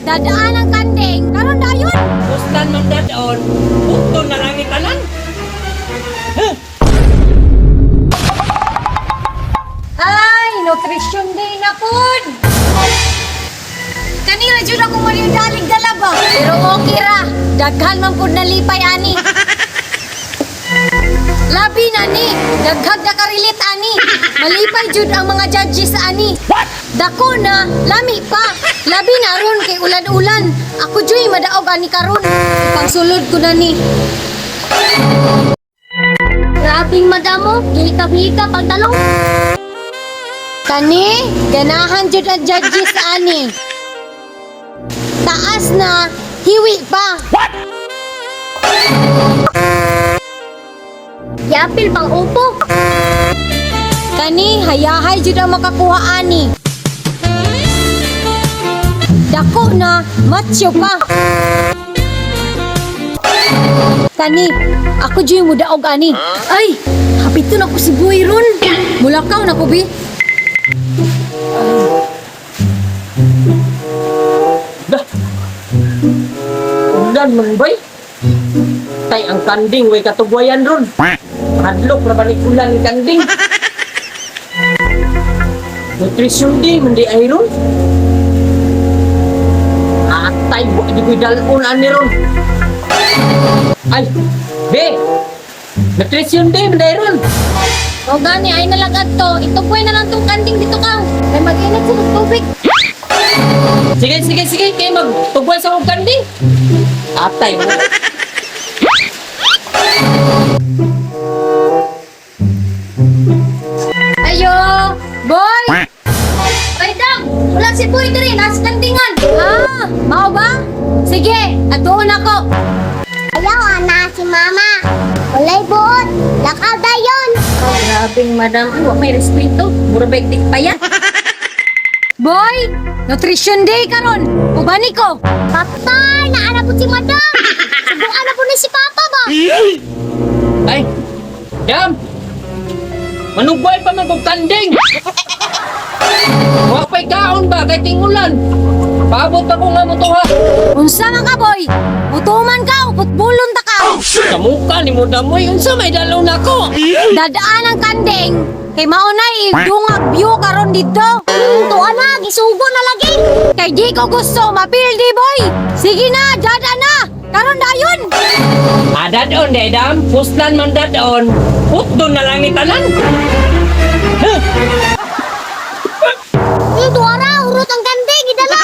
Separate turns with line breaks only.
dadaan ang kanding. Karon dayon.
Pustan man dadon. Puto na lang ni tanan.
Ay, nutrition day na pud. Kanila jud ako mariudalig dalaba. Pero okay ra. Daghan man pud nalipay ani. Labi na ni, daghag na karilit ani. Malipay jud ang mga judges ani. Dako na, lami pa. Labi na ron kay ulan-ulan. Ako joy madaog ani karon. Ipangsulod ko na ni. Grabing madamo, hika-hika pagtalong. Kani, ganahan jud ang judges ani. Taas na, hiwi pa. Yapil pang upo. Kani, hayahay jud ang makakuha ani. Dako na, macho pa. Kani, ako jud mo daog ani. Ay, hapito na ko si Boy ron. Mulakaw na ko bi.
Dah. Ulan man bay. Tay ang kanding way katugwayan ron. Hadlok na balik ulan ni kanding. Nutrition day man di ay ron. Atay buat di Gidala ani ron. Ay, be. Nutrition day man di ay ron.
O gani, ay nalagad to. Itupoy na lang tong kanding dito ka. Ay mag-init sa tubig.
Sige. Kaya magtugway sa kong kanding. Atay mo.
Ayo, Boy! Ay, Dam! Wala si Boy diri, nasa kandingan. Ah, mau ba? Sige, atuon ako.
Ayaw, ana si Mama. Walay buot. Lakaw dayon.
Oh, grabing madam. Ay, wag may respeto. Mura ba iktik pa yan? Boy, nutrition day karon. Ubani ko.
Patay, naana po si Madam. Subong ana po ni si Papa ba?
Ay, Dam! Manugway pa man kong kanding! Wapay kaon ba kay tingulan? Paabot ako nga mo to ha!
Unsa man ka, Boy? Utuman ka, upot-bulon ta ka.
Sa mukha ni mo damoy, unsa may dalaw na ko?
Dadaan ang kanding. Kay maunay, dungag view karon dito.
Tuwa na, gisugo na lagi.
Kay di ko gusto, mapildi, Boy. Sige na, dada na. Karon dayon.
Dadon, Dam. Puslan man dadon. Puto na lang ni tanan.
Tuwa na, urot ang kanding, Gidala.